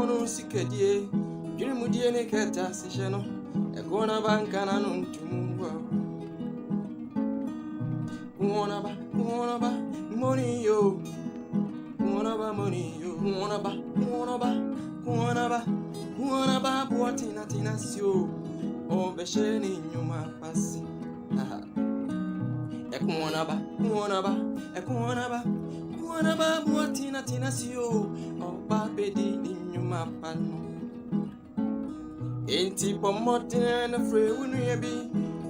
no sikadie Jirimudie ne keta sisheno Ekuonaba nkana no ntumu Kuonaba money yo Kuonaba money yo Kuonaba buatina tinasio Obesheni nyuma pasi Ekuonaba buatina tinasio Obabedi nyuma pano Enti pomotine na fre wunu yebi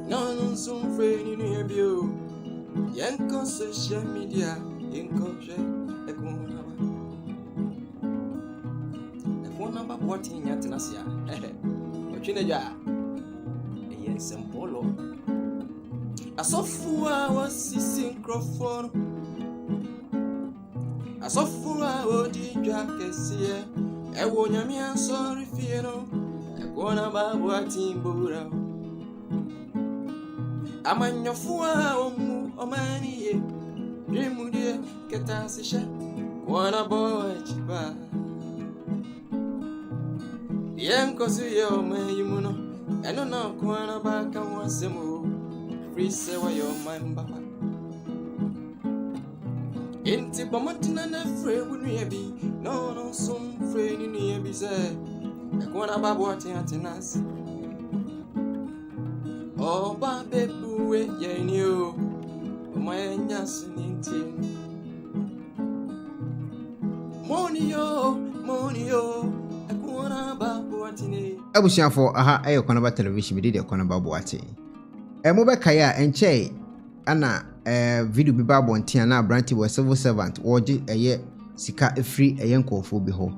Nanu sum fre ni yebi o Yenko social media Yenko she Ekuonaba buatina tinasia Ochineja Sempolo Asofua wasisi microphone Asofua odija kesie Ewo nyami ansori fieno Ekuonaba buatimbura Amanyofua omu omaniye Rimudie ketasisha Ekuonaba chiba Yenko suye omeyimuno Eno na Ekuonaba kamwasemo Free say why your mind baba Inti pomotina na free wunu yebi No sum free ni yebi say Ekuonaba buatina tinasi Oba bebuwe yeni o Omanya sininti Money yo Ekuonaba buatine Abusiafo aha Ekuonaba television bi de Ekuonaba buate Mobekaya enche ana video bi ba bontia na branti was civil servant woje sika free eyenkofo bi ho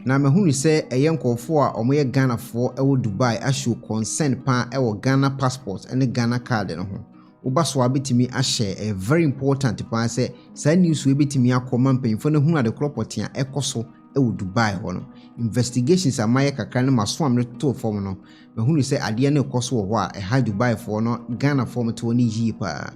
na mahunu se eyenkofo a omoye Ghana fo ewo Dubai asho consent pa ewo Ghana passport ene Ghana card no ho ubaso abetimi ahye a very important pa se sa news we betimi akoma mpanyfo no hunu ade kropotia ekoso ewo Dubai ho no investigations amaye kakra ne maso amre to form no mahunu se ade ne ekoso ho a ha Dubai fo no Ghana form to ni yi pa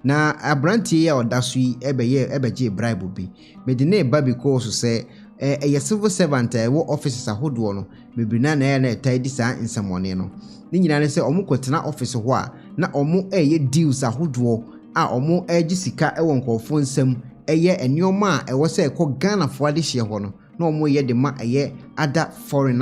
na abrantie ya odaso yi ebeje bribe bi medine ba because se a civil servant wo offices ahodo no mebrina na na tidy sa nsamone no ni nyina ne se omukotena office ho a na omo deals ahodo a omo sika ewo nkofo nsam enioma a ewo se ekọ Ghana fo ade hye ho no na omo de ma other foreign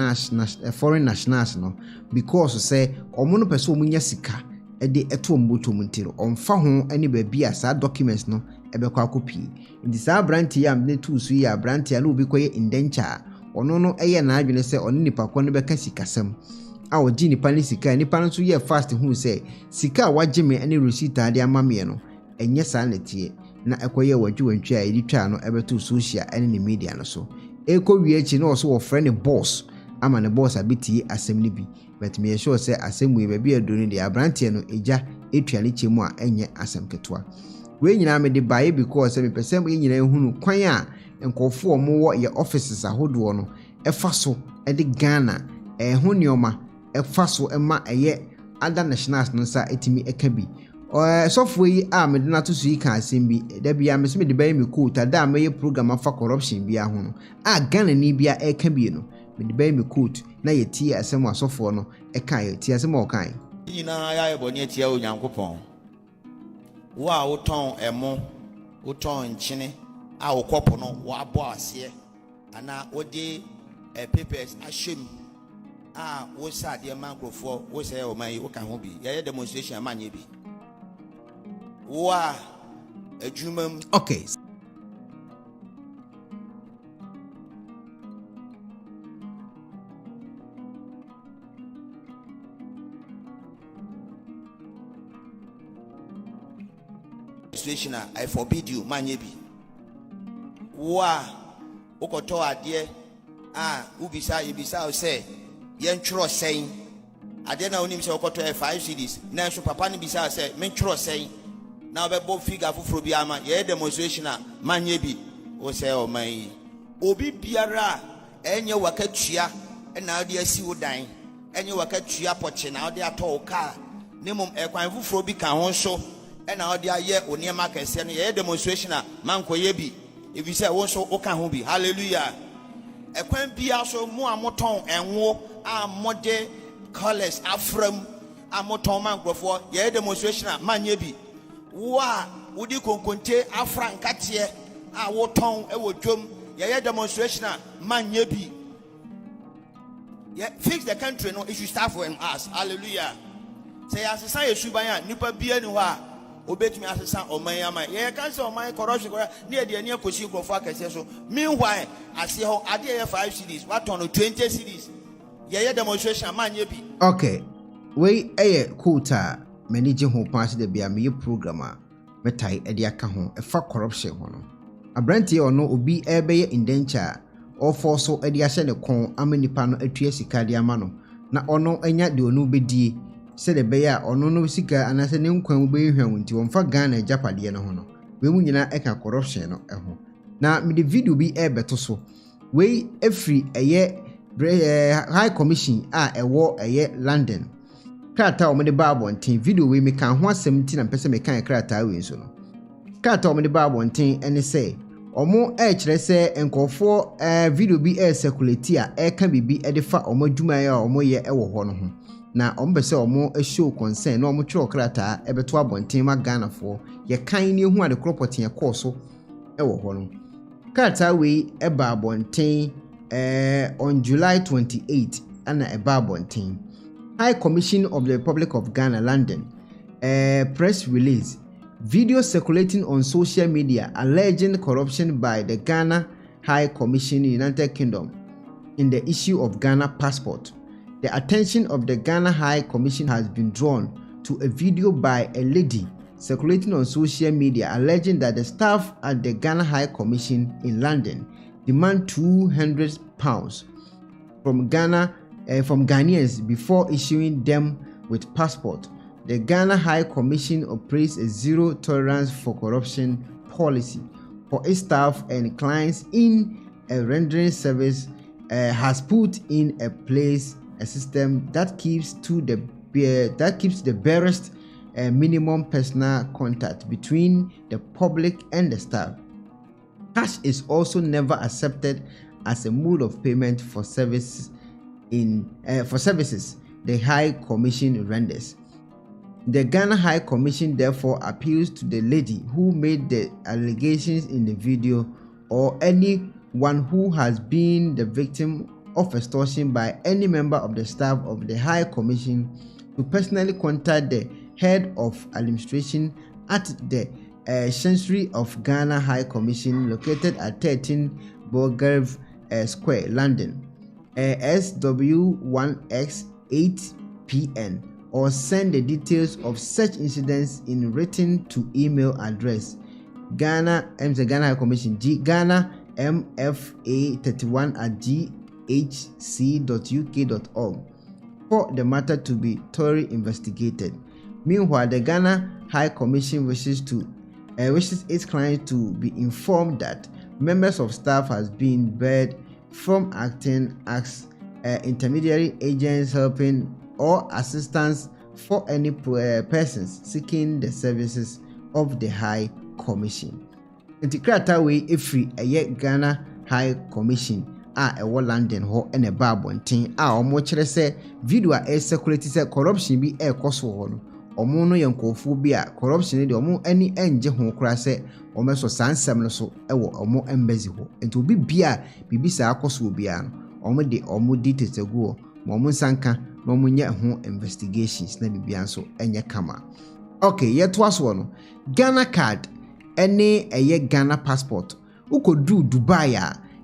nationals no because say omo no pese omo nya sika de eto mboto muntiro onfa ho ani ba bia sa documents no ebekọ akopi ndi sa branti ya mne tu su ya branti ya no bi koye indenture ono no na adwene se ono nipa ko no beka sikasam a oji nipa ni sika nipa no so ye fast hu se sika waje me ani receipt ade amame no enye sa netie na ekoye wadwuwantwa a editwa no ebeto social ani ne media no so eko wiechi no so wo friend boss ama ne boss abiti asem ni bi but me sure say asem we ba adoni de abrantie no eja etuale chemu a enye asem ketwa we nyina me de bae because me pesem nyina ehunu kwan a nkofo omo ye offices ahodo no efa so de Ghana ho nioma efa so ema other nationals no sa etimi eka bi software yi a me de na to so yi kan asem bi da bia me se me de bae me quote da me ye program afa corruption bia ho no a Ghana ni bia eka bi no me de bae me quote na ye tie asem asofo no eka ye tie asem o kan nyina ya ebonye tie onyankopon wa woton emo woton nchine a wokopo no wa bo ase ana wodi papers ashem a wo sa de mankrofo wo say o man wo kan ho bi ye demonstration amanye bi wa adwumam okay situation I forbid you manyebi wa ukoto ade ubisa yebisa o say yentro sen ade na onim say ukoto 5 cedis na so papa ni bisa say mentro sen na obebo figure fufuro bi ama ye demonstration manyebi o say o man obi biara enye wakatua na ade asi wodan enye wakatua poche na ade ato car nemum ekwan fufuro bi kan ho so na odi aye oniema kese no ye demonstration mankoye bi if you say won so oka ho bi hallelujah ekwan bia so mo amoton enwo a mode colors afram amoton man grofo ye demonstration a manye bi wo a wodi konkonte afrankate a woton e wodwom ye demonstration a manye bi. Yeah, fix the country, no, it should start from us. Hallelujah. Say, as a sign of Subaya, Nipa Bianua, obey me as a son of my yama. Yeah, cancel my corruption near the near Koshi for Faka. Meanwhile, I see how I did 5 cities, what on 20 cities. Yeah, demonstration, man, you be. Okay, we a quota managing who pass the BMU programmer, Metai Ediaka home, a fuck corruption one. A brandy or no be a bay indenture. Or for so ediashe ne kon amanipa no atue sika de ama no na ono anya de onu bedi se de beya ono no sika anase ne nkwan be hwan nti wonfa Ghana japade ne ho no we mu nyina eka corruption no eho na me de video bi beto so we every high commission ewo London krata o me de babonten video we me kan ho asem ti na pese me kan krata we so no krata o me de babonten ene say omo kire se enkofo video bi circulate a ka bibi edifa omo adwuma ya omo ye ewo ho no ho na omo be se omo show concern na omo twere krata ebeto abonten ma Ghana fo ye kan ni hu ade kropoti ye course ewo ho no krata we eba abonten on July 28 ana eba abonten High Commission of the Republic of Ghana London press release. Video circulating on social media alleging corruption by the Ghana High Commission United Kingdom in the issue of Ghana passport. The attention of the Ghana High Commission has been drawn to a video by a lady circulating on social media alleging that the staff at the Ghana High Commission in London demand £200 from Ghanaians before issuing them with passport. The Ghana High Commission operates a zero tolerance for corruption policy for its staff and clients in a rendering service, has put in place a system that keeps the barest minimum personal contact between the public and the staff. Cash is also never accepted as a mode of payment for services the High Commission renders. The Ghana High Commission therefore appeals to the lady who made the allegations in the video or anyone who has been the victim of extortion by any member of the staff of the High Commission to personally contact the head of administration at the Chancery of Ghana High Commission located at 13 Belgrave Square, London, SW1X 8PN, or send the details of such incidents in written to email address Ghana High Commission Ghana mfa31@ghc.uk.org for the matter to be thoroughly investigated. Meanwhile, the Ghana High Commission wishes its clients to be informed that members of staff has been barred from acting as intermediary agents helping or assistance for any persons seeking the services of the High Commission. Intikrata we ifri Ghana High Commission ewo London ho ene ba bonten omo kire se video circulate se corruption bi ekoso ho no omo no yankofo bi corruption de omo ani enje ho kura se omo so sansem no so ewo omo embassy ho enti obi bia bibisa akoso obi no omo de omo details ego omo sanka no munya ho investigations na bibia so enye kama. Okay, yeto aso no Ghana card ene Ghana passport ukodu Dubai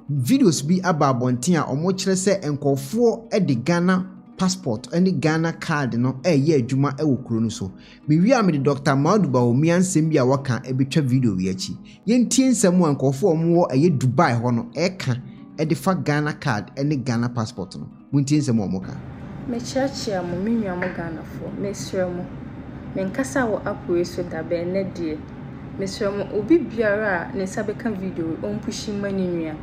videos bi ababonten a omo kire se enkofo de Ghana passport ene Ghana card no adwuma wokuro no so mewi a me Dr. Maduba omi ansem bi a waka ebetwa video wi achi yentie nsem enkofo omo Dubai ho no eka de fa Ghana card ene Ghana passport no muntie nsem omo ka me churchia mo minwa mo Ghana fo me sremo me nkasa wo Acquah so da be ne die me sremo obi biara ne sabeka video on pushi mani nua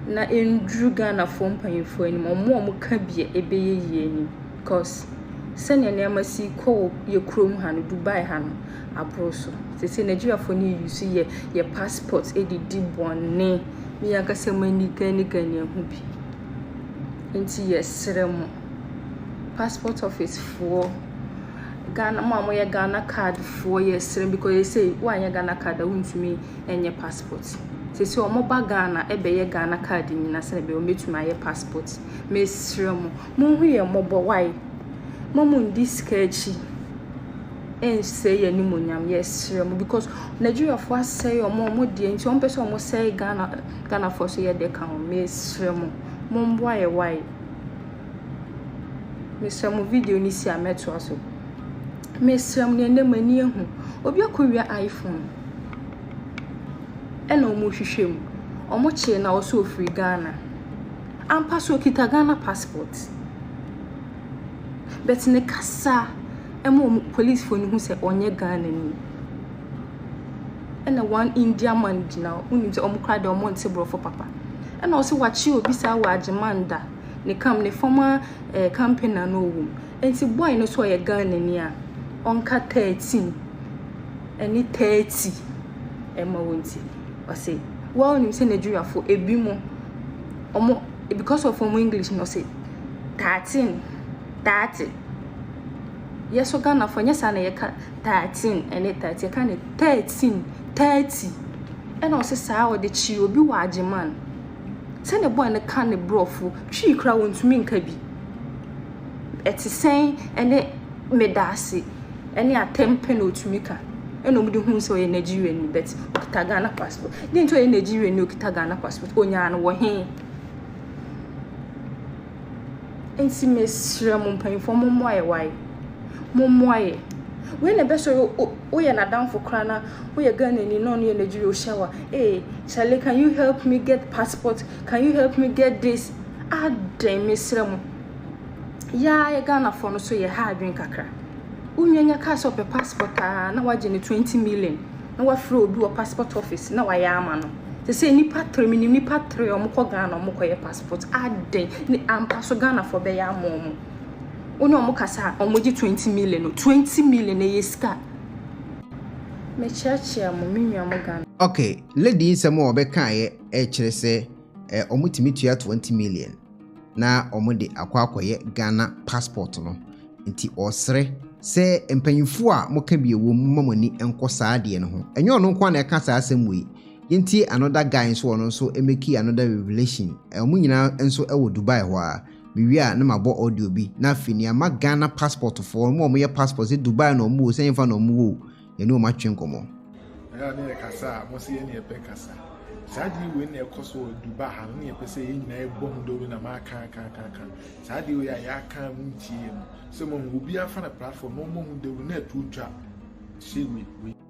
na endru Ghana fo mpanyefo ani mo ka bie ebeye yie ni because sɛnea nneɛma si kɔ yɛ kurom ha no Dubai ha no abro so sɛ Nigeria for ni use ye passport edidi bɔne me yanka sɛ mani gani ho bi enti yɛsrɛ mo passport office for Ghana mo ye Ghana card for yɛsrɛ because they say why ye Ghana card wontumi enye passport sɛ omo ba Ghana ebe ye Ghana card nyina sɛ be o metuma ye passport me srɛ mo hu ye mobɔ why momu ndi sketchy and say any monyam yes because Nigeria for say or more dear into one person almost say Ghana for so ye can miss mom why Mr. Mo video ni si ameto aso Mr. Mo ne mani ehu obi akowia iPhone e na omo hwehwem omo che na oso free Ghana ampa so kita Ghana passport but ne kasa emo police for ni hu se onye Ghana ni ena one Indian man now uni se omo kra de omo nte bro for papa ena o se wachi obi sa wa agimanda ne kam ne former campaign na no wom enti boy no so ye Ghana ni a onka 13 eni 30 ema wonti o se well ni se Nigeria for ebi mo omo because of omo English no say 30 yes so Ghana for nyesa na yeka 13 ene 30 ka ne 30 ena o se saa o de chi obi wa agiman se ne boy ne ka ne brofo twi kra wontumi nka bi etisen ene medase ene atempe na otumi ka ena omudi hu se o ye Nigeria ni bet okita Ghana passport din to ye Nigeria ni okita Ghana passport onya na wo he ensi mesrɛ mo mpanfo mo moaye why momoaye when na beso o ye na down for krana o ye Ghana ni no ye Nigeria o shower Charlie, can you help me get passport? Can you help me get this? Adem mesrɛ mo ya ye Ghana for no so ye ha adwen kakra unwenya ka so pe passport na waje ne 20 million na wa frɛ obi o passport office na wa ya ama no say nipa 3 minim nipa 3 omko Ghana omko ye passport adem ni ampa so Ghana for be ya momo oni omukasa omoji 20 million 20 million e yeska me chachia mo minwa mo Ghana okay lady nsemo obeka ye kire se omutimi tua 20 million na omode akwakoye Ghana passport no nti osre se empanyimfo a moka bi ewo mamani enko saade no ho enye ono nko na eka saa asemwe yenti another guy so ono so emeki another revelation omunyina enso ewo Dubai ho a biwia na mabo audio bi na afini ama Ghana passport for mo ye passport e Dubai no mo se yemfa no mo ye no ma twenkomo ya ne kasa mo se ye ne pe kasa saadi we ne ekoso Dubai ha ne pe se ye nyina e bom do na ma kan saadi we ya kan ntie so mo obi afa na platform no mo de na tu twa shewe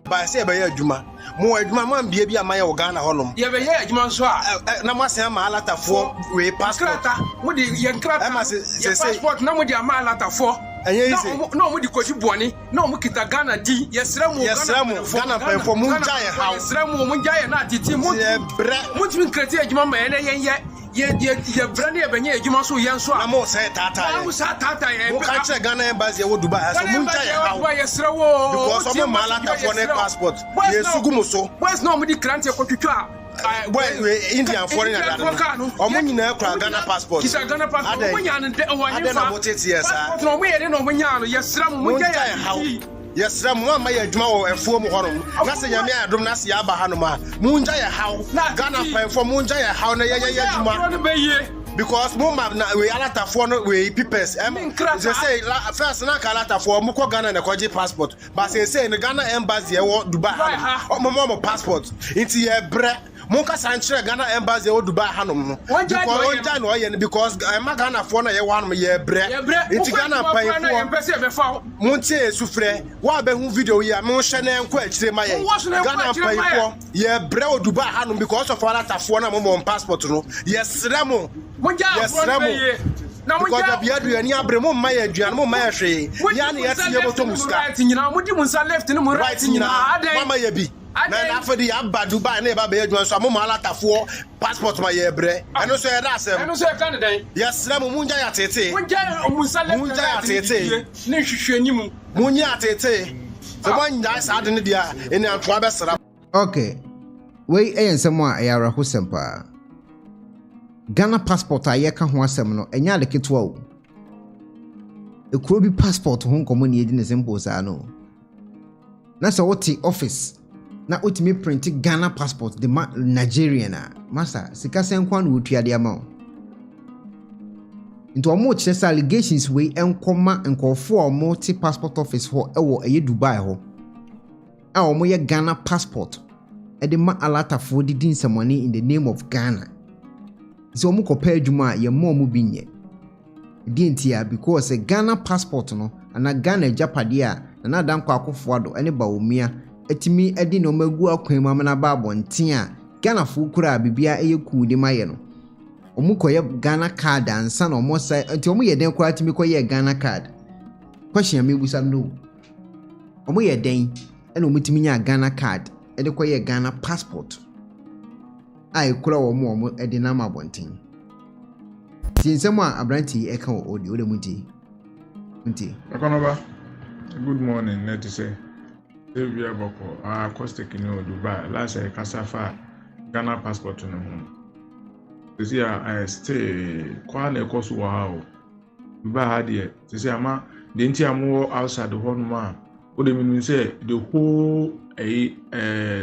ba se be ya adwuma mo adwuma man bia bi amaye wo Ghana honom ye be ya adwuma nso a na mo asen ama alatafo we passport mo de ye nkrata passport na mo de ama alatafo no mo di kosi boni no mo kita Ghana di yesra mo Ghana penfo mo njaye hawo yesra mo njaye na titi mo mo timi nkrati adwuma ma ye ye brand ye benye adwuma so ye nso a na mo say tata ye mo ka che Ghana embassy wo Dubai so mo njaye hawo yesra wo because mo malatafo ne passport ye sugumo so boys no mo di krante kwatwatwa we Indian foreigner that omo nyina ekra Ghana passport kisa Ghana passport mo nya ne ade na mo tete yesa no mo ye ne no mo nya no yesra mo nya yesra mo ama ye adwuma wo efuo mo honom na se nyame adom na se aba hanom a mo nja ye haw Ghana penfo mo nja ye haw na ye adwuma because mo map na we alatafo no we papers they say first na ka alatafo mo ko Ghana na kwaji passport but say ne Ghana embassy e wo Dubai hanom mo passport inti ye bre mo ka sanchire Ghana embassy wo Dubai hanom no because no ye because ma Ghana fo na ye hanom ye bre inti Ghana panfo mo ntie sufre wa be hu video ya mo hye na enko akire ma ye Ghana panfo ye bre wo Dubai hanom because of alatafo na mo passport no yesra mo na mo because bia duani abre mo ma ya duani mo ma ya hwe ya na yesi ye boto muska right nyina mo di mo nsa left ni mo right nyina mama ye bi na for the aba Dubai na eba be adwuma so amoma alatafo passport ma ye bre eno so ye da asem eno so ye kan den yes na munja ya tete munja ya tete ne hwehwe nimu munya atete so wanya sa de ne dia ene antoa be sra. Okay, we ensem a ayara ho sempa Ghana passport ayeka ho asem no enya de ketwa o ekuro bi passport ho nkomo ne edi ne simple sa no na so what office na Wontumi print Ghana passport the Nigerian masa sika senkwa na wotua de ama into omo chese allegations we enkoma nkofo omo ti passport office ho ewo eye Dubai ho a omo ye Ghana passport e de ma alata for the din some money in the name of Ghana so omo kopa adwuma ye mo omo binye di ntia because a Ghana passport no na Ghana japade a na dankwa akofoado ene ba omia etimi edi no magu akwan mu amana ba abonten a Ghana fo kura bibia eye kuudi maye no omu koye Ghana card ansa na omo sai enti omu ye den kura timi koye Ghana card question me busa no omu ye den ene omu timi nya Ghana card ede koye Ghana passport ai kura omu edi na ma abonten tinsemo a abranti e kan odi o de muti Dokono, good morning. Let us say, Efya boko acoustic in Dubai. Last year, Kasafa Ghana passport no home. This year, I stay quite a cost wow. Dubai had here. This year, ma the entire more outside the home man. What do you mean? Say the whole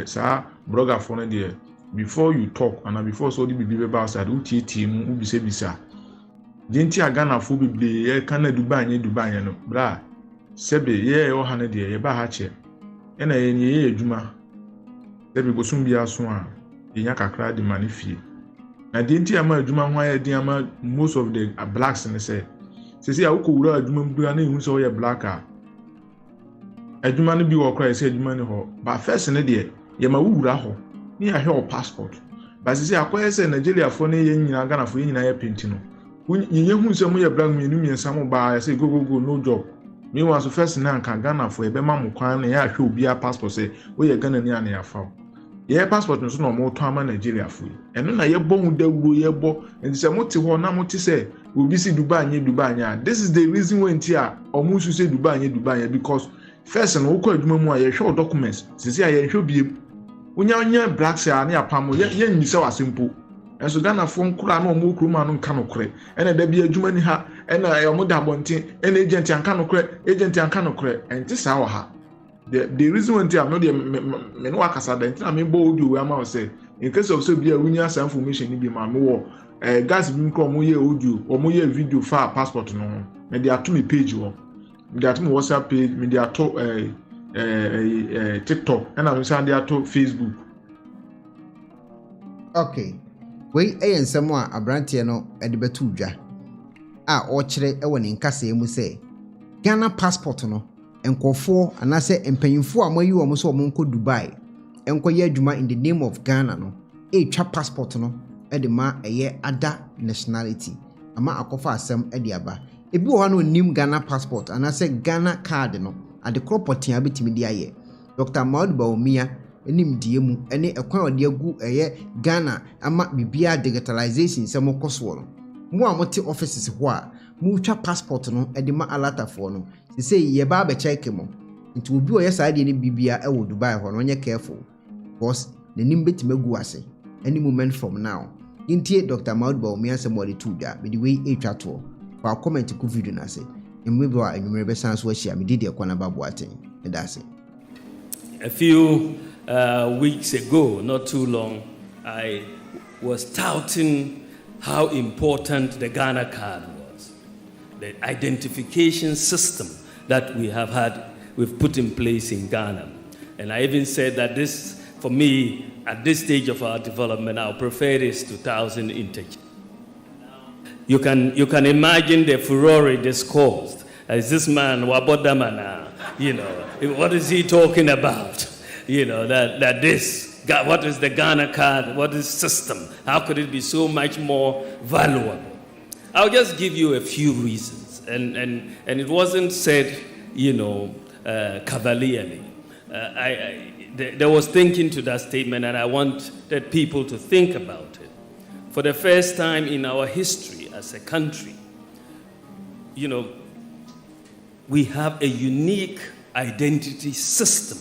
sir blogger phone there. Before you talk and before so the baby outside, who team who be say bisa. The entire Ghana for be Canada Dubai no bra. Sebe ye o hane de ye ba ha che e na ye adwuma sebe bosum bia so a ye nya kakra de mani fie na de nti ama adwuma ho aye de ama most of the blacks ne say a ukowura adwuma mbura na ehun so ye black a adwuma no bi wo kra say adwuma ne ho ba first ne de ye ma wura ho ni ya he passport ba se akoye say Nigeria fo ne ye nyina Ghana fo ye nyina ye penti no ye hu se mo ye black me nu miensa mo ba say go no job. Me was first na nka Ghana for ebe ma mukwan na ya hwe obi a passport say we ye Ghana ni ana ya fa. Ye passport no so na mo to ama Nigeria fo. Eno na ye bo hu dawuro ye bo enti se mo te ho na mo te say obi si Dubai anya. This is the reason when tia omo su say Dubai anya because first na wo kwa adwuma mu a ye hwe documents. Sisi a ye hwe biem. Onya black say na apamo ye nyise wa simple. Enso Ghana fo nkura na omo kuruma no nka no kore ena da bi adwuma ni ha ena omo da bonten ena agent anka no kore enti sa wa ha the reason why I'm not the me no akasa da enti na me bo audio we ama say in case of so bi a wunya some information ni bi ma me wo gas bi nko omo ye audio omo ye video for passport no me dey ato me page wo me dey ato me WhatsApp page me dey ato TikTok ena me say dey ato Facebook. Okay, we ensem a abrantie no ede betu dwa a o kire e woni nkasa emu se Ghana passport no enkofo anase empanyimfo a mayi wo so mo nko Dubai enkoye adwuma in the name of Ghana no twa passport no ede ma eye ada nationality ama akofa asem ede aba ebi wo no nim Ghana passport anase Ghana card no ade property abetimi di aye Dr. Maudubawumia enim die mu ene ekwan ode agu eye Ghana ama bibia digitalization se mokoso no mo amote offices ho a mo twa passport no ede ma alatafo no se ye ba be check mo nti obi o yesa ade ne bibia e wo Dubai ho no onye careful because the nim betimagu ase any moment from now intie Dr. Maudubawumia se mo de tuda be the way e twa to for comment ku video na se emebe wa enwumere be san so ahia me didi Ekwonaba boaten me da se. A few weeks ago, not too long, I was touting how important the Ghana card was, the identification system that we've put in place in Ghana. And I even said that this, for me, at this stage of our development, our preferred is 2000 integer. You can imagine the furore this caused. Is this man Wabodamana? What is he talking about? That this, what is the Ghana card? What is system? How could it be so much more valuable? I'll just give you a few reasons. And it wasn't said, cavalierly. there was thinking to that statement, and I wanted people to think about it. For the first time in our history as a country, we have a unique identity system,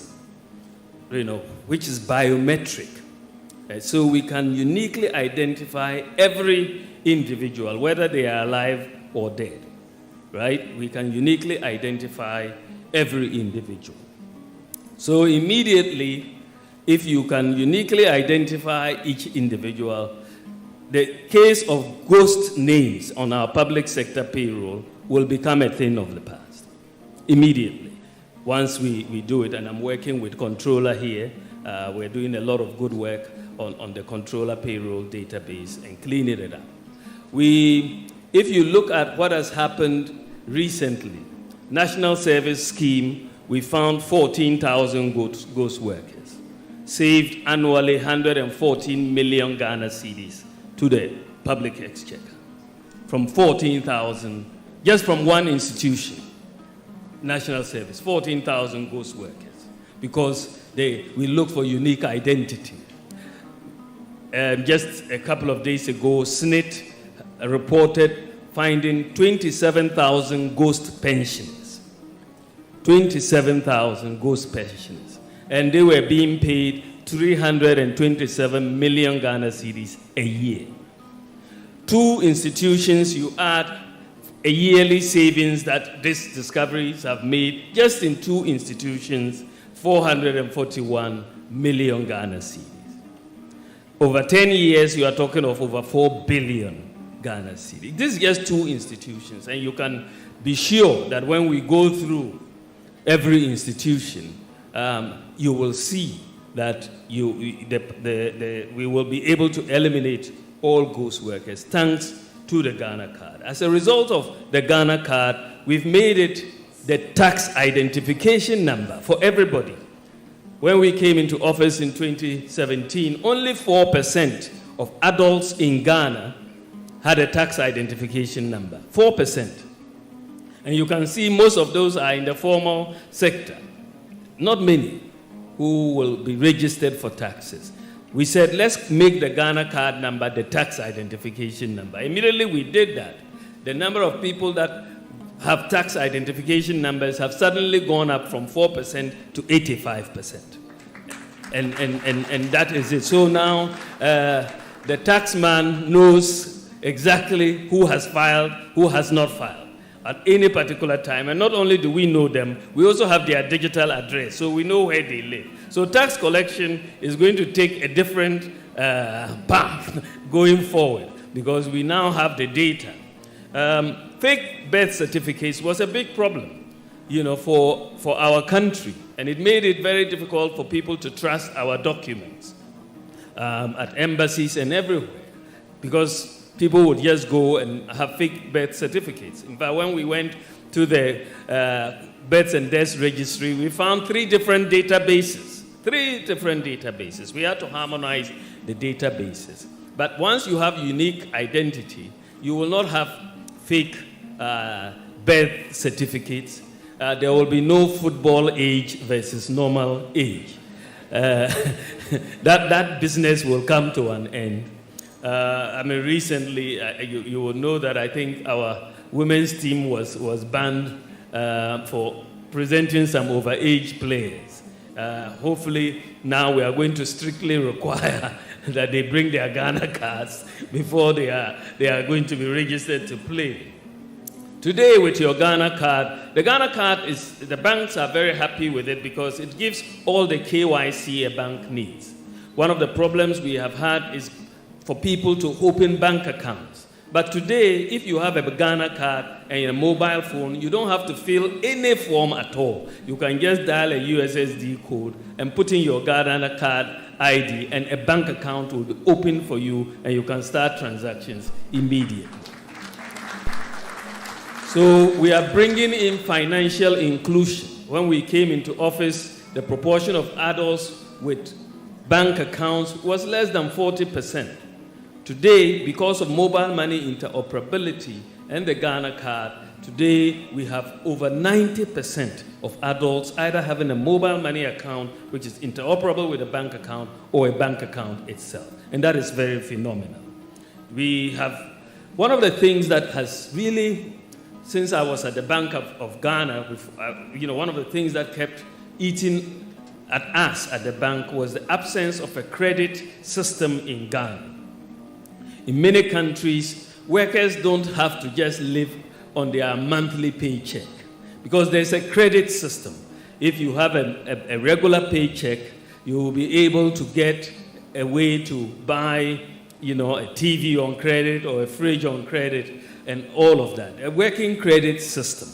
which is biometric. So we can uniquely identify every individual, whether they are alive or dead, right? We can uniquely identify every individual. So immediately, if you can uniquely identify each individual, the case of ghost names on our public sector payroll will become a thing of the past. Immediately, once we do it, and I'm working with Controller here, we're doing a lot of good work on the Controller payroll database and cleaning it up. If you look at what has happened recently, National Service Scheme, we found 14,000 ghost workers, saved annually 114 million Ghana cedis to the public exchequer. From 14,000, just from one institution, National Service, 14,000 ghost workers, because we look for unique identity. Just a couple of days ago, SNIT reported finding 27,000 ghost pensions. 27,000 ghost pensions. And they were being paid 327 million Ghana cedis a year. Two institutions, you add a yearly savings that these discoveries have made, just in two institutions, 441 million Ghana cedis. Over 10 years, you are talking of over 4 billion Ghana cedis. This is just two institutions, and you can be sure that when we go through every institution, you will see that we will be able to eliminate all ghost workers thanks to the Ghana card. As a result of the Ghana card, we've made it the tax identification number for everybody. When we came into office in 2017, only 4% of adults in Ghana had a tax identification number. 4%. And you can see most of those are in the formal sector. Not many who will be registered for taxes. We said, let's make the Ghana card number the tax identification number. Immediately we did that. The number of people that have tax identification numbers have suddenly gone up from 4% to 85%. And that is it. So now the taxman knows exactly who has filed, who has not filed at any particular time. And not only do we know them, we also have their digital address, so we know where they live. So tax collection is going to take a different path going forward because we now have the data. Fake birth certificates was a big problem, for our country, and it made it very difficult for people to trust our documents at embassies and everywhere, because people would just go and have fake birth certificates. In fact, when we went to the births and deaths registry, we found three different databases. We had to harmonize the databases. But once you have unique identity, you will not have fake birth certificates. There will be no football age versus normal age. That business will come to an end. Recently, you will know that I think our women's team was banned for presenting some overage players. Hopefully, now we are going to strictly require that they bring their Ghana cards before they are going to be registered to play. Today, with your Ghana card, the Ghana card the banks are very happy with it because it gives all the KYC a bank needs. One of the problems we have had is for people to open bank accounts. But today, if you have a Ghana card and a mobile phone, you don't have to fill any form at all. You can just dial a USSD code and put in your Ghana card ID, and a bank account will be open for you, and you can start transactions immediately. So we are bringing in financial inclusion. When we came into office, the proportion of adults with bank accounts was less than 40%. Today, because of mobile money interoperability, and the Ghana card, today we have over 90% of adults either having a mobile money account which is interoperable with a bank account or a bank account itself. And that is very phenomenal. We have one of the things that has really, since I was at the Bank of Ghana, one of the things that kept eating at us at the bank was the absence of a credit system in Ghana. In many countries, workers don't have to just live on their monthly paycheck because there's a credit system. If you have a regular paycheck, you will be able to get a way to buy, a TV on credit or a fridge on credit and all of that. A working credit system.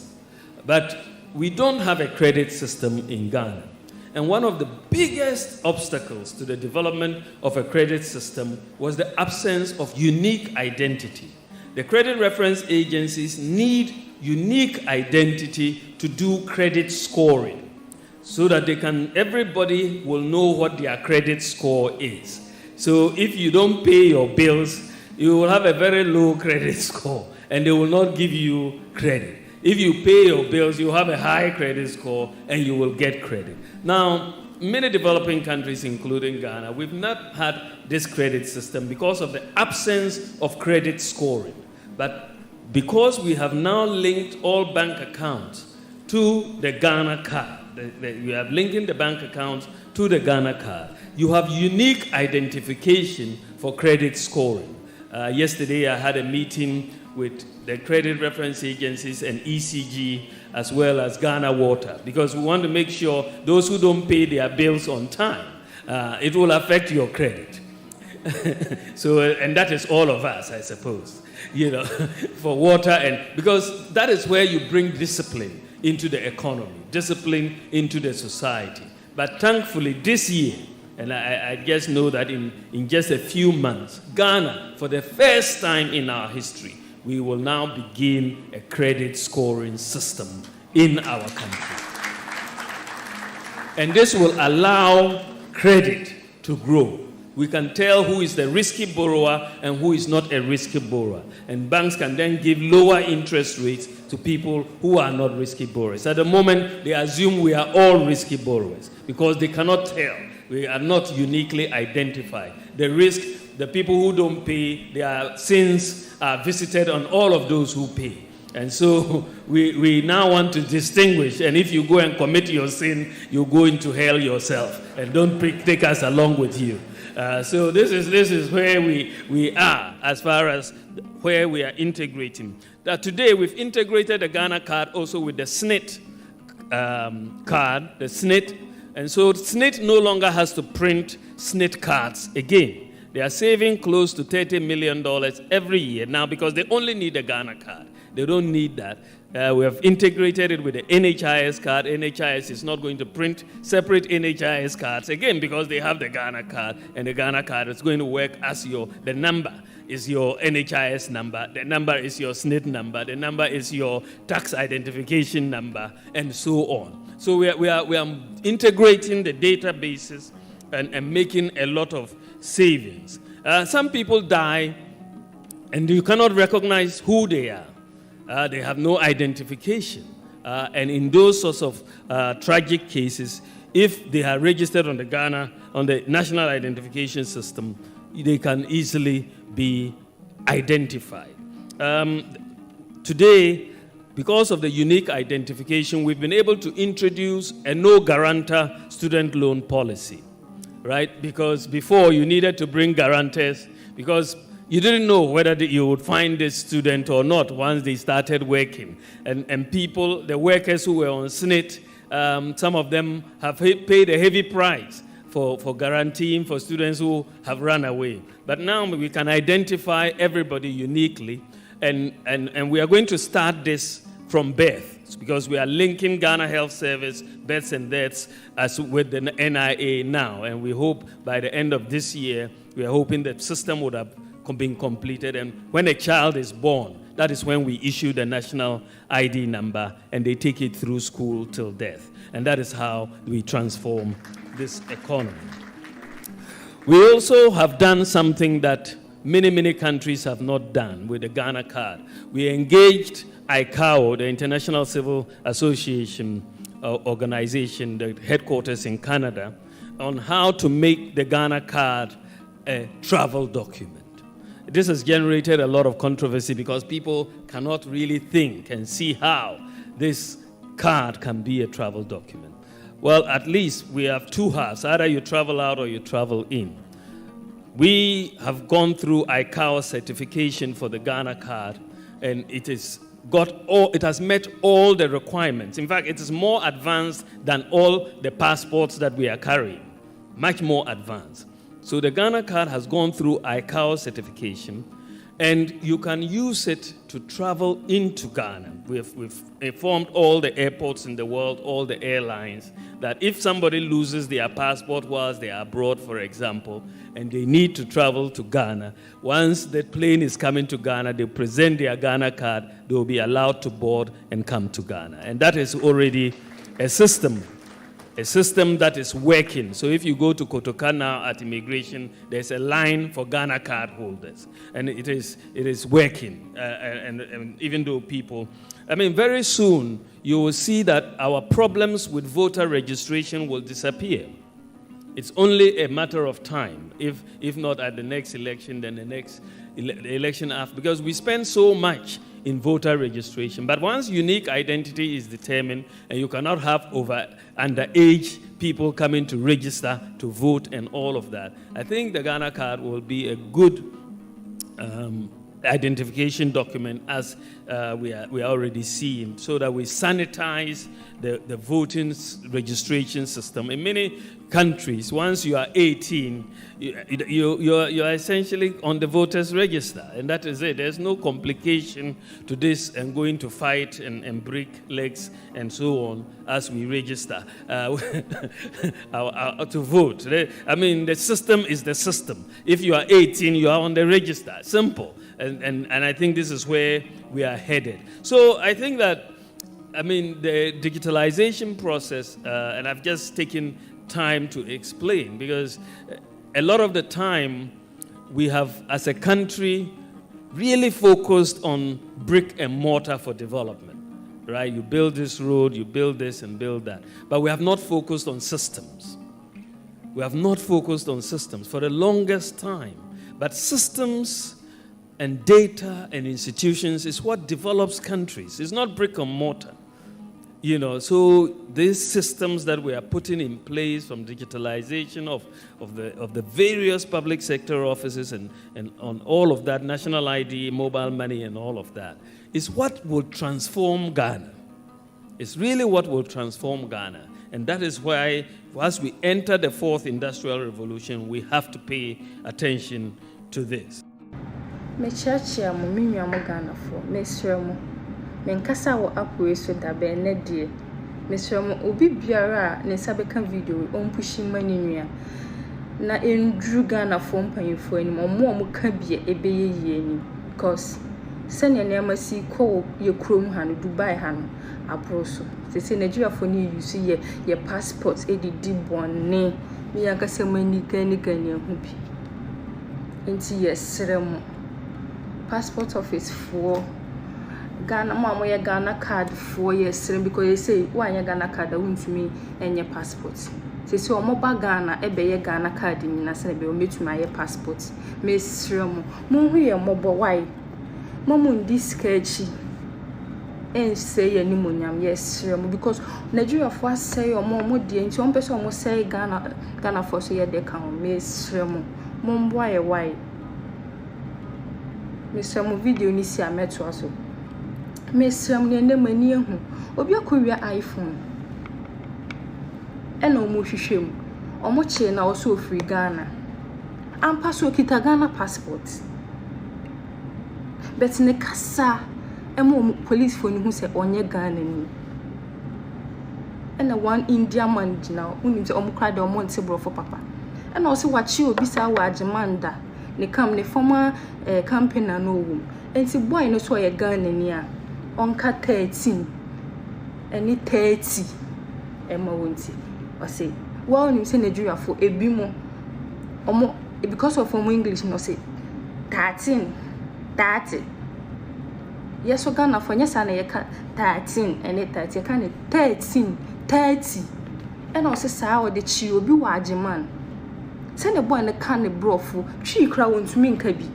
But we don't have a credit system in Ghana. And one of the biggest obstacles to the development of a credit system was the absence of unique identity. The credit reference agencies need unique identity to do credit scoring so that everybody will know what their credit score is. So if you don't pay your bills, you will have a very low credit score and they will not give you credit. If you pay your bills, you have a high credit score and you will get credit. Now, many developing countries, including Ghana, we've not had this credit system because of the absence of credit scoring. But because we have now linked all bank accounts to the Ghana card, we have linking the bank accounts to the Ghana card, you have unique identification for credit scoring. Yesterday, I had a meeting with the credit reference agencies and ECG as well as Ghana Water because we want to make sure those who don't pay their bills on time, it will affect your credit. And that is all of us, I suppose, for water, and because that is where you bring discipline into the economy, discipline into the society. But thankfully this year, and I just know that in just a few months, Ghana, for the first time in our history, we will now begin a credit scoring system in our country. And this will allow credit to grow. We can tell who is the risky borrower and who is not a risky borrower. And banks can then give lower interest rates to people who are not risky borrowers. At the moment, they assume we are all risky borrowers because they cannot tell. We are not uniquely identified. The risk, the people who don't pay, their sins are visited on all of those who pay. And so we now want to distinguish. And if you go and commit your sin, you go into hell yourself. And don't take us along with you. So this is where we are as far as where we are integrating. Today we've integrated the Ghana card also with the SNIT card, the SNIT. And so SNIT no longer has to print SNIT cards again. They are saving close to $30 million every year now because they only need a Ghana card. They don't need that. We have integrated it with the NHIS card. NHIS is not going to print separate NHIS cards again because they have the Ghana card, and the Ghana card is going to work as the number is your NHIS number, the number is your SNIT number, the number is your tax identification number, and so on. So we are integrating the databases and making a lot of savings. Some people die and you cannot recognize who they are. They have no identification. And in those sorts of tragic cases, if they are registered on the National Identification System, they can easily be identified. Today, because of the unique identification, we've been able to introduce a no-guarantor student loan policy, right? Because before you needed to bring guarantors because you didn't know whether you would find this student or not once they started working. And people, the workers who were on SNIT, some of them have paid a heavy price for guaranteeing for students who have run away. But now we can identify everybody uniquely, and we are going to start this from birth because we are linking Ghana Health Service, births and deaths with the NIA now. And we hope by the end of this year, we are hoping the system would have been completed, and when a child is born, that is when we issue the national ID number and they take it through school till death. And that is how we transform this economy. We also have done something that many countries have not done with the Ghana card. We engaged Acquah, the International Civil Association organization, the headquarters in Canada, on how to make the Ghana card a travel document. This has generated a lot of controversy because people cannot really think and see how this card can be a travel document. Well, at least we have two halves. Either you travel out or you travel in. We have gone through Acquah certification for the Ghana card, and it has met all the requirements. In fact, it is more advanced than all the passports that we are carrying. Much more advanced. So the Ghana card has gone through Acquah certification, and you can use it to travel into Ghana. We've informed all the airports in the world, all the airlines, that if somebody loses their passport whilst they are abroad, for example, and they need to travel to Ghana, once the plane is coming to Ghana, they present their Ghana card, they will be allowed to board and come to Ghana. And that is already a system that is working. So if you go to Kotoka now at immigration, there's a line for Ghana card holders, and it is working. And even though people, very soon you will see that our problems with voter registration will disappear. It's only a matter of time. If not at the next election, then the next election after, because we spend so much in voter registration. But once unique identity is determined, and you cannot have underage people coming to register to vote and all of that, I think the Ghana card will be a good identification document, as we are already seeing, so that we sanitize the voting registration system. In many countries, once you are 18, you're essentially on the voters register, and that is it. There's no complication to this and going to fight and break legs and so on as we register to vote. The system is the system. If you are 18, you are on the register. Simple. And I think this is where we are headed. So I think that, the digitalization process, and I've just taken time to explain, because a lot of the time we have, as a country, really focused on brick and mortar for development, right? You build this road, you build this and build that. But we have not focused on systems. We have not focused on systems for the longest time. But systems and data and institutions is what develops countries. It's not brick and mortar. So these systems that we are putting in place, from digitalization of the various public sector offices and on all of that, national ID, mobile money and all of that, is what will transform Ghana. It's really what will transform Ghana. And that is why, as we enter the fourth industrial revolution, we have to pay attention to this. Mechacha mo minwa mo Ghana for mesremo menkasa wo Acquah so da be ne de mesremo obi biara ne sabeka video on pushi mani nua na endru Ghana for mpanyefo ani mo ka bie ebeye yie because sene ne amasi ko ye krom ha no Dubai ha no abroso sese Nigeria for ni use ye passport edidi bonne mi yankasa mani kani hu bi enti yesremo passport office for Ghana mo ye Ghana card for yesrem, because they say why ye Ghana card Wontumi enye passport. Say o mo ba Ghana ebe ye Ghana card ni na se be o metuma ye passport mesrem mo hu ye mo bo why mo mun diskachi en say ye ni monyam yesrem, because Nigeria for say o mo die nti on person mo say Ghana for so ye de kan mesrem mo mbo ye why mesrem video ni si ameto aso mesrem ne ndemani ehu obi akowia iPhone ena omo hwehwem omo che na oso free Ghana ampa so kita Ghana passport bet ne kasa emo police phone hu se onye Ghana ni ena one India man gina unim se omo kra de omo nte brofo papa ena oso wachi obi sa wa agimanda ne kam ne former campaign na no wom enti boy no so ye Ghana ni a onka 13 eni 30 ema wonti o say well nim say Nigeria for ebimo omo because of omo English no say 30 yes so Ghana for yes and yeka 13 and 30 can 30 and also say o de chi obi wa agiman say the boy na kan the brofo twi kra Wontumi nka bi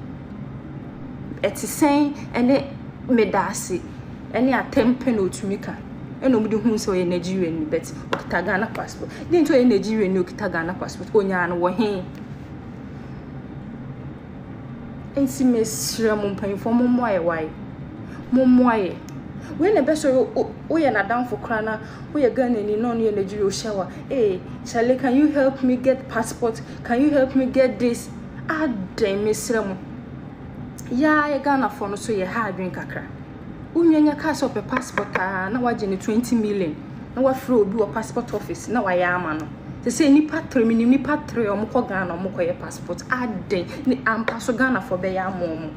eti sen ene medase ene atempe na Wontumi ka eno mudi hu so ye Nigerian ni bet okita Ghana passport din to ye Nigerian ni okita Ghana passport onya no wo he ensi mesre mo mpanfo mo moye wai mo moye we na be so o ye na down for krana o ye Ghana ni no ye Nigeria o shower Charlie, can you help me get passport? Can you help me get this? Adem mesre mo ya ye Ghana for no so ye ha adwen kakra unyanya ka so pe passport na waje ni 20 million na wa free obi wa passport office na wa ya ama no se say nipa 3 minimum nipa 3 omko Ghana omko ye passport adem ni ampa so Ghana for be ya momo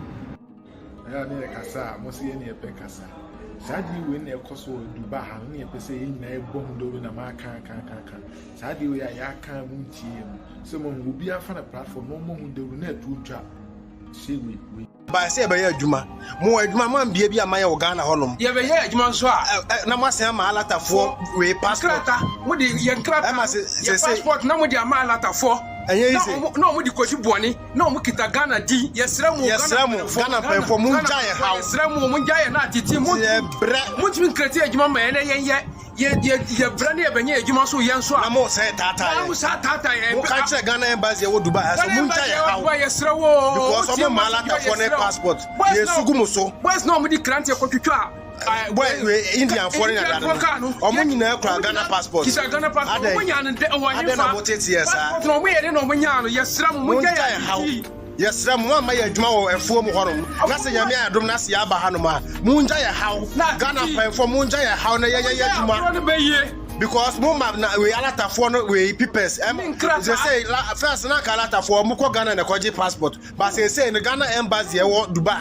ya ne kasa mo se ye ne pe kasa sadi we ne ekoso duba ha ne pe se yin na ebo ndo na ma kan sadi we ya kan mu tie mu so mo obi afa na platform no mo hu ndo na atu twa se we ba se be ya adwuma mo adwuma man bia bia man ya Ghana honom ye be ya adwuma so a na mo se ma alatafo we passport mo de ye nkrata passport na mo de ama alatafo no mo di kosi boni no mo kita Ghana di yesra mo Ghana pemfo mo njaye hawo yesra mo njaye na titi mo mo timi nkrati adwuma ma ene ye brand ye benye adwuma so yen so na mo se tata mo sa tata ye mo ka kire Ghana embassy wo Dubai so mo njaye hawo yesra wo because mo alatafo ne passport yesugu mo so boys no mo di krante kwatwatwa boy Indian foreigner omo nyina ekura Ghana passport kisa Ghana passport mo nya no de o ade na mo tete yesa no mo ye de no mo nya no yesra mo njaye hawo yesra mo ma ye adwuma wo efuo mo honom na se nyame adom na se aba hanom a mo njaye hawo Ghana pemfo mo njaye hawo na ye adwuma because mo ma na we alatafo no we peoples they say first na ka alatafo mo ko Ghana na koji passport but say no Ghana embassy e wo Dubai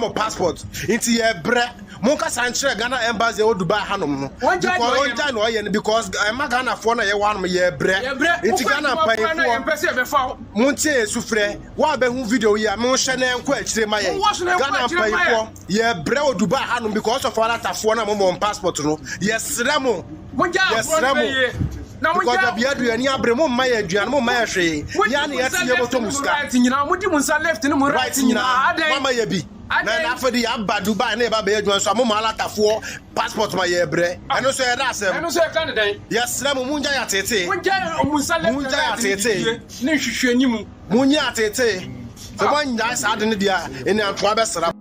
mo passport inti ye bre mo ka sanchire Ghana embassy e wo Dubai hanom no because no ye because ma Ghana fo na ye wanom ye bre inti Ghana payfo mo ntie sufre wa be hu video ya mo hwe na enko akire ma ye Ghana payfo ye bre wo Dubai hanom because of alatafo na mo passport no yesre mo yes, na mo ja bia duani abremo ma ya aduan mo ma ya hwe ya na yesi ye boto muska right nyina mo di munsa left ni mo right nyina mama ya bi na afedi ya ba Dubai na ba be aduan so mo ma alatafo passport ma ya ebre eno so ya da asem eno so ya kan den yes na mo munja ya tete munja munsa left munja ya tete ni hwehwe animu munya tete so wanya sa de ne dia eni antoa be sra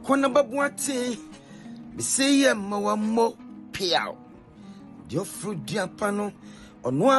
kona babuate be say ye ma wa mo piao Dio fruit dia pano onwa